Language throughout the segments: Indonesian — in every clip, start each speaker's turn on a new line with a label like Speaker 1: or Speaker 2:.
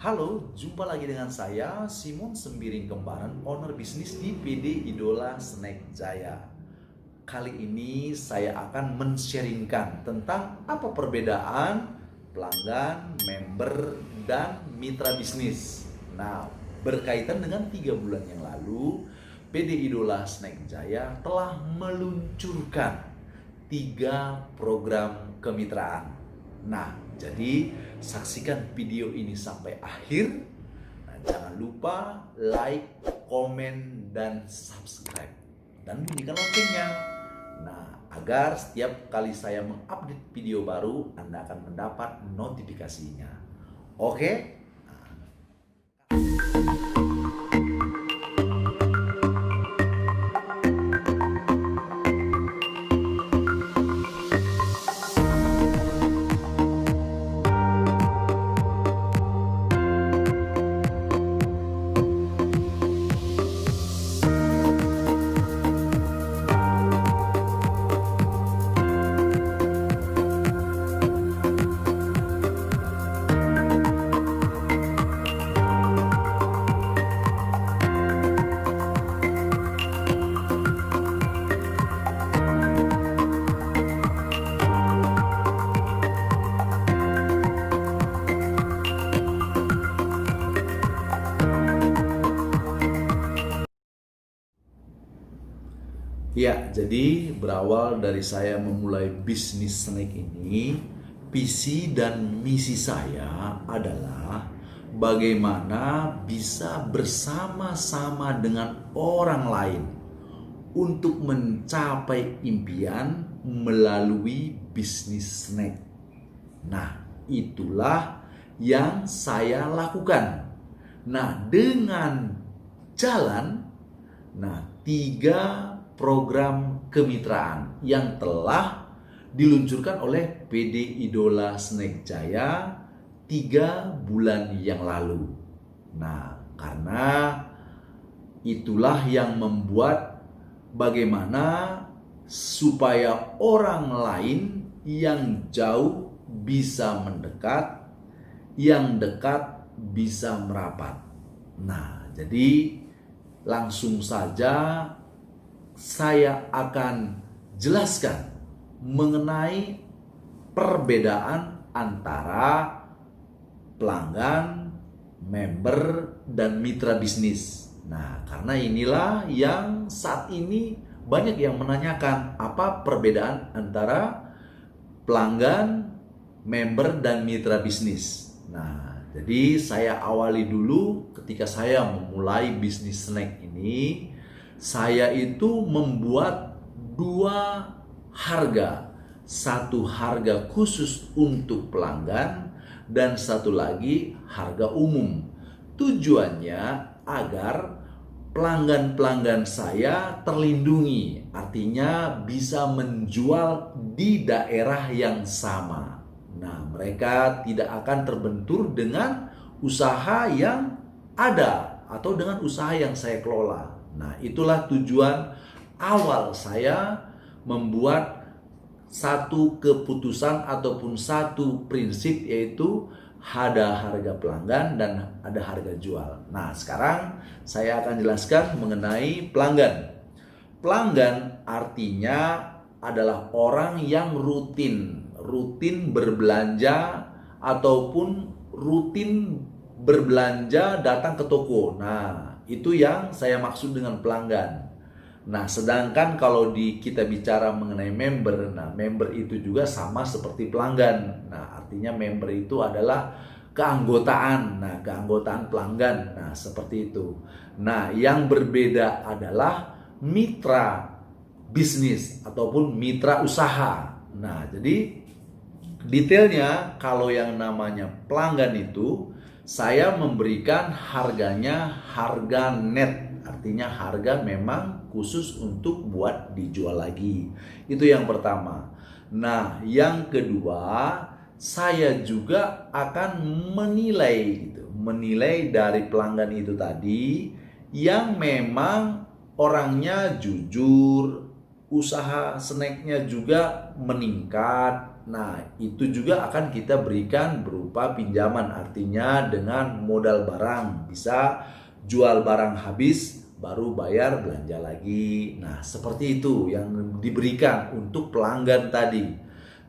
Speaker 1: Halo, jumpa lagi dengan saya Simon Sembiring Kembaran, owner bisnis di PD Idola Snack Jaya. Kali ini saya akan men-sharingkan tentang apa perbedaan pelanggan, member, dan mitra bisnis. Nah, berkaitan dengan 3 bulan yang lalu, PD Idola Snack Jaya telah meluncurkan 3 program kemitraan. Nah, jadi saksikan video ini sampai akhir. Nah, jangan lupa like, komen, dan subscribe. Dan bunyikan loncengnya. Nah, agar setiap kali saya mengupdate video baru, Anda akan mendapat notifikasinya. Oke? Ya, jadi berawal dari saya memulai bisnis snack ini, visi dan misi saya adalah bagaimana bisa bersama-sama dengan orang lain untuk mencapai impian melalui bisnis snack. Nah, itulah yang saya lakukan. Nah, dengan jalan, tiga program kemitraan yang telah diluncurkan oleh PD Idola Snack Jaya 3 bulan yang lalu. Nah, karena itulah yang membuat bagaimana supaya orang lain yang jauh bisa mendekat, yang dekat bisa merapat. Nah, jadi langsung saja saya akan jelaskan mengenai perbedaan antara pelanggan, member, dan mitra bisnis. Nah, karena inilah yang saat ini banyak yang menanyakan apa perbedaan antara pelanggan, member, dan mitra bisnis. Nah, jadi saya awali dulu ketika saya memulai bisnis snack ini. Saya itu membuat 2 harga. Satu harga khusus untuk pelanggan dan satu lagi harga umum. Tujuannya agar pelanggan-pelanggan saya terlindungi, artinya bisa menjual di daerah yang sama. Nah, mereka tidak akan terbentur dengan usaha yang ada atau dengan usaha yang saya kelola. Nah, itulah tujuan awal saya membuat satu keputusan ataupun satu prinsip, yaitu ada harga pelanggan dan ada harga jual. Nah, sekarang saya akan jelaskan mengenai pelanggan. Pelanggan artinya adalah orang yang rutin berbelanja ataupun rutin berbelanja datang ke toko. Nah, itu yang saya maksud dengan pelanggan. Nah, sedangkan kalau kita bicara mengenai member, member itu juga sama seperti pelanggan. Nah, artinya member itu adalah keanggotaan. Nah, keanggotaan pelanggan. Nah, seperti itu. Nah, yang berbeda adalah mitra bisnis ataupun mitra usaha. Nah, jadi detailnya kalau yang namanya pelanggan itu saya memberikan harganya harga net, artinya harga memang khusus untuk buat dijual lagi. Itu yang pertama. Nah, yang kedua, saya juga akan menilai dari pelanggan itu tadi yang memang orangnya jujur, usaha snacknya juga meningkat, Nah, itu juga akan kita berikan berupa pinjaman, artinya dengan modal barang. Bisa jual barang habis, baru bayar belanja lagi. Nah, seperti itu yang diberikan untuk pelanggan tadi.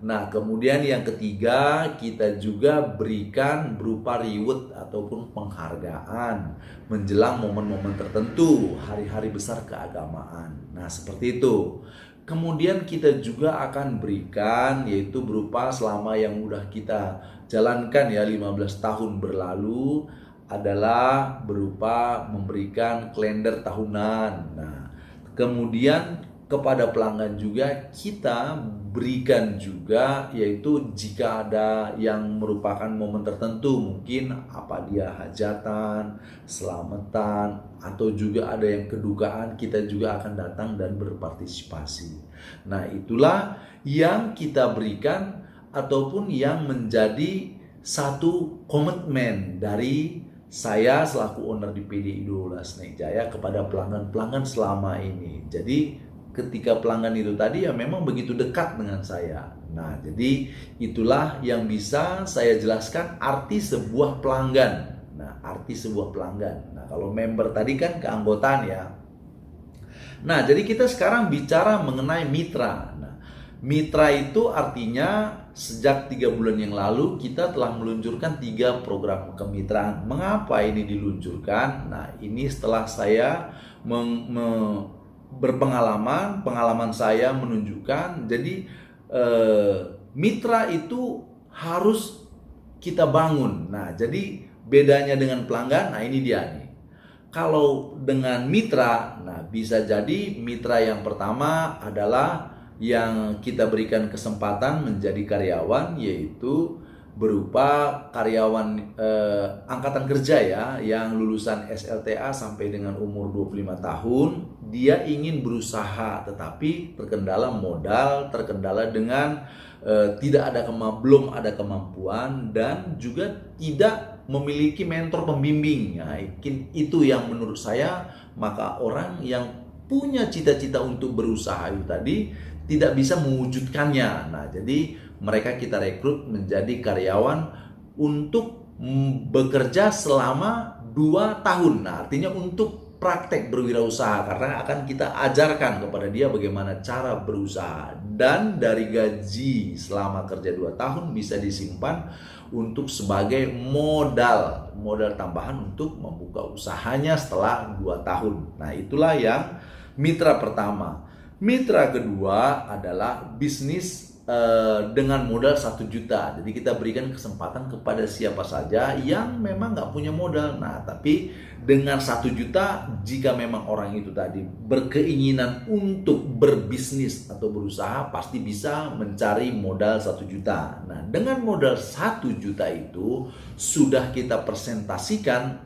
Speaker 1: Nah, kemudian yang ketiga, kita juga berikan berupa reward ataupun penghargaan menjelang momen-momen tertentu, hari-hari besar keagamaan. Nah, seperti itu. Kemudian kita juga akan berikan yaitu berupa selama yang udah kita jalankan ya 15 tahun berlalu adalah berupa memberikan kalender tahunan. Nah, kemudian kepada pelanggan juga kita berikan juga yaitu jika ada yang merupakan momen tertentu, mungkin apa dia hajatan, selamatan, atau juga ada yang kedukaan, kita juga akan datang dan berpartisipasi. Nah, itulah yang kita berikan ataupun yang menjadi satu komitmen dari saya selaku owner di PDI 12 Snack Jaya kepada pelanggan-pelanggan selama ini. Jadi ketika pelanggan itu tadi ya memang begitu dekat dengan saya. Nah, jadi itulah yang bisa saya jelaskan arti sebuah pelanggan. Nah, arti sebuah pelanggan. Nah, kalau member tadi kan keanggotaan ya. Nah, jadi kita sekarang bicara mengenai mitra. Nah, mitra itu artinya sejak 3 bulan yang lalu kita telah meluncurkan 3 program kemitraan. Mengapa ini diluncurkan? Nah, ini setelah saya pengalaman saya menunjukkan jadi mitra itu harus kita bangun. Nah, jadi bedanya dengan pelanggan, nah ini dia nih. Kalau dengan mitra, nah bisa jadi mitra yang pertama adalah yang kita berikan kesempatan menjadi karyawan, yaitu berupa karyawan angkatan kerja ya yang lulusan SLTA sampai dengan umur 25 tahun. Dia ingin berusaha tetapi terkendala modal, terkendala dengan belum ada kemampuan dan juga tidak memiliki mentor pembimbing. Nah, itu yang menurut saya maka orang yang punya cita-cita untuk berusaha itu tadi tidak bisa mewujudkannya. Nah, jadi mereka kita rekrut menjadi karyawan untuk bekerja selama 2 tahun. Nah, artinya untuk praktek berwirausaha karena akan kita ajarkan kepada dia bagaimana cara berusaha. Dan dari gaji selama kerja 2 tahun bisa disimpan untuk sebagai modal tambahan untuk membuka usahanya setelah 2 tahun. Nah, itulah yang mitra pertama. Mitra kedua adalah bisnis dengan modal 1 juta. Jadi kita berikan kesempatan kepada siapa saja yang memang nggak punya modal. Nah, tapi dengan 1 juta, jika memang orang itu tadi berkeinginan untuk berbisnis atau berusaha, pasti bisa mencari modal 1 juta. Nah, dengan modal 1 juta itu sudah kita presentasikan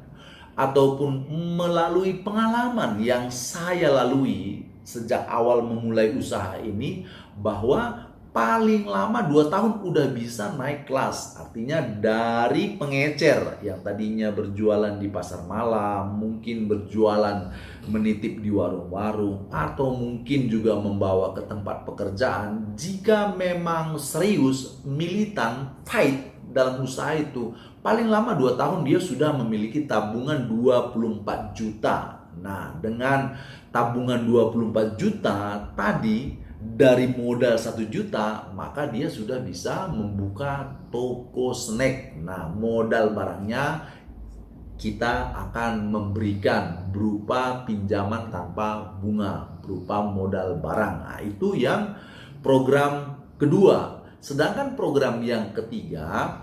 Speaker 1: ataupun melalui pengalaman yang saya lalui sejak awal memulai usaha ini, bahwa paling lama 2 tahun udah bisa naik kelas. Artinya dari pengecer yang tadinya berjualan di pasar malam, mungkin berjualan menitip di warung-warung, atau mungkin juga membawa ke tempat pekerjaan. Jika memang serius, militan, fight dalam usaha itu, paling lama 2 tahun dia sudah memiliki tabungan 24 juta. Nah, dengan tabungan 24 juta tadi dari modal 1 juta, maka dia sudah bisa membuka toko snack. Nah, modal barangnya kita akan memberikan berupa pinjaman tanpa bunga, berupa modal barang. Nah, itu yang program kedua. Sedangkan program yang ketiga,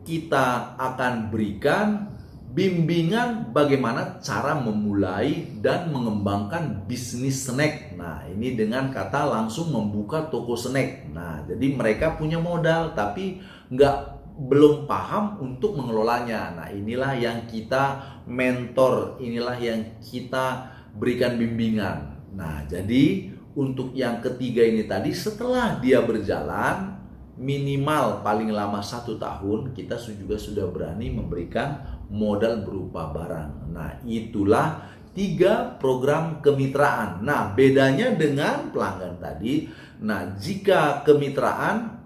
Speaker 1: kita akan berikan bimbingan bagaimana cara memulai dan mengembangkan bisnis snack. Nah, ini dengan kata langsung membuka toko snack. Nah, jadi mereka punya modal tapi belum paham untuk mengelolanya. Nah, inilah yang kita mentor, inilah yang kita berikan bimbingan. Nah, jadi untuk yang ketiga ini tadi, setelah dia berjalan minimal paling lama 1 tahun, kita juga sudah berani memberikan modal berupa barang. Nah, itulah 3 program kemitraan. Nah, bedanya dengan pelanggan tadi. Nah, jika kemitraan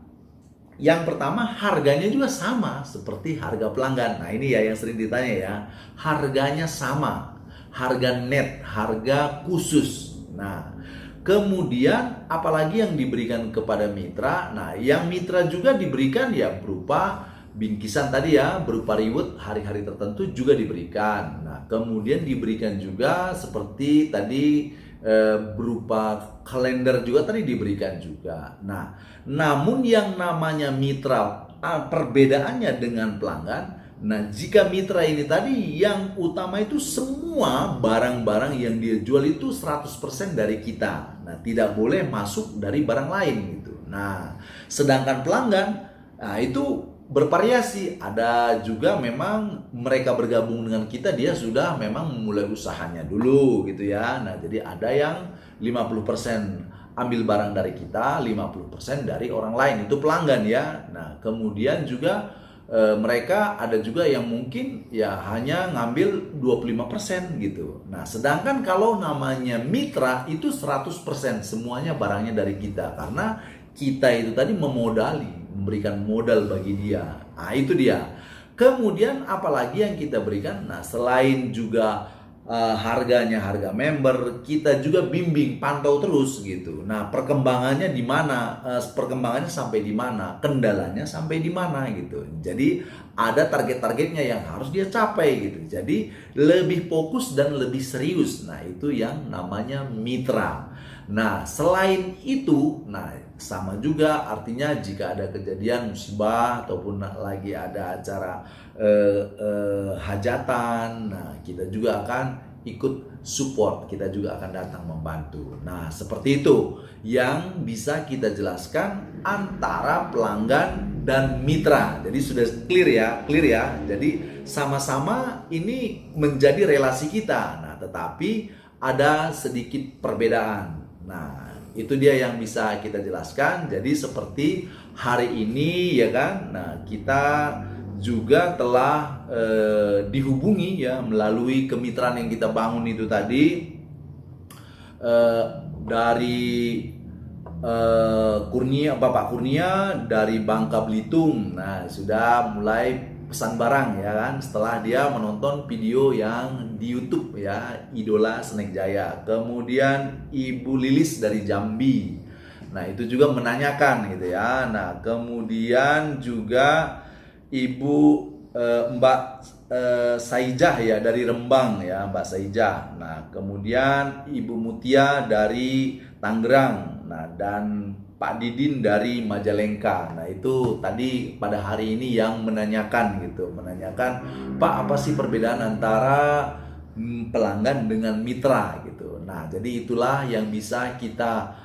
Speaker 1: Yang pertama, harganya juga sama seperti harga pelanggan. Nah, ini ya yang sering ditanya ya. Harganya sama. Harga net, harga khusus. Nah, kemudian apalagi yang diberikan kepada mitra? Nah, yang mitra juga diberikan ya berupa bingkisan tadi ya, berupa reward hari-hari tertentu juga diberikan. Nah, kemudian diberikan juga seperti tadi berupa kalender juga tadi diberikan juga. Nah, namun yang namanya mitra, perbedaannya dengan pelanggan. Nah, jika mitra ini tadi yang utama itu semua barang-barang yang dia jual itu 100% dari kita. Nah, tidak boleh masuk dari barang lain gitu. Nah, sedangkan pelanggan, nah itu bervariasi. Ada juga memang mereka bergabung dengan kita, dia sudah memang memulai usahanya dulu gitu ya. Nah, jadi ada yang 50% ambil barang dari kita, 50% dari orang lain, itu pelanggan ya. Nah, kemudian juga mereka ada juga yang mungkin ya hanya ngambil 25% gitu. Nah, sedangkan kalau namanya mitra itu 100% semuanya barangnya dari kita, karena kita itu tadi memodali, memberikan modal bagi dia. Nah, itu dia. Kemudian apalagi yang kita berikan? Nah, selain juga harganya harga member, kita juga bimbing, pantau terus gitu. Nah, perkembangannya di mana? Perkembangannya sampai di mana? Kendalanya sampai di mana gitu. Jadi ada target-targetnya yang harus dia capai gitu. Jadi lebih fokus dan lebih serius. Nah, itu yang namanya mitra. Nah, selain itu, nah sama juga artinya jika ada kejadian musibah ataupun lagi ada acara hajatan, nah kita juga akan ikut support, kita juga akan datang membantu. Nah, seperti itu yang bisa kita jelaskan antara pelanggan dan mitra. Jadi sudah clear ya. Jadi sama-sama ini menjadi relasi kita. Nah, tetapi ada sedikit perbedaan. Nah, itu dia yang bisa kita jelaskan. Jadi seperti hari ini ya kan. Nah, kita juga telah dihubungi ya melalui kemitraan yang kita bangun itu tadi dari Bapak Kurnia dari Bangka Belitung. Nah, sudah mulai pesan barang ya kan, setelah dia menonton video yang di YouTube ya, Idola Snack Jaya. Kemudian Ibu Lilis dari Jambi, nah itu juga menanyakan gitu ya. Nah, kemudian juga Ibu Mbak Saijah ya dari Rembang ya, Mbak Saijah. Nah, kemudian Ibu Mutia dari Tangerang. Nah, dan Pak Didin dari Majalengka. Nah, itu tadi pada hari ini yang menanyakan gitu, Pak, apa sih perbedaan antara pelanggan dengan mitra gitu. Nah, jadi itulah yang bisa kita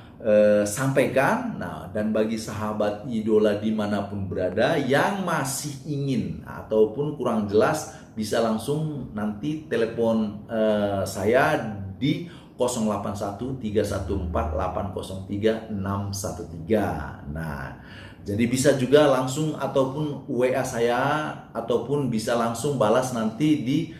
Speaker 1: sampaikan. Nah, dan bagi sahabat idola dimanapun berada yang masih ingin ataupun kurang jelas, bisa langsung nanti telepon saya di 081-314-803-613. Nah, jadi bisa juga langsung ataupun WA saya, ataupun bisa langsung balas nanti di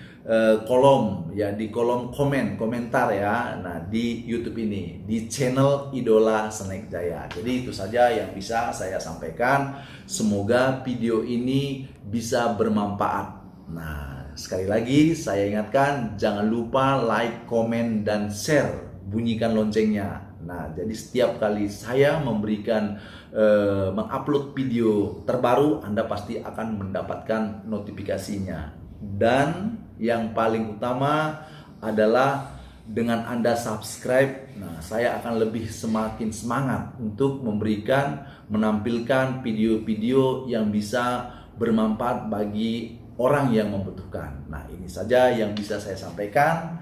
Speaker 1: kolom ya, di kolom komentar ya. Nah, di YouTube ini, di channel Idola Snack Jaya. Jadi itu saja yang bisa saya sampaikan. Semoga video ini bisa bermanfaat. Nah, sekali lagi saya ingatkan, jangan lupa like, komen, dan share. Bunyikan loncengnya. Nah, jadi setiap kali saya memberikan mengupload video terbaru, Anda pasti akan mendapatkan notifikasinya. Dan yang paling utama adalah dengan Anda subscribe, nah saya akan lebih semakin semangat untuk menampilkan video-video yang bisa bermanfaat bagi orang yang membutuhkan. Nah, ini saja yang bisa saya sampaikan.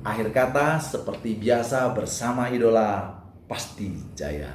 Speaker 1: Akhir kata, seperti biasa bersama Idola, pasti jaya.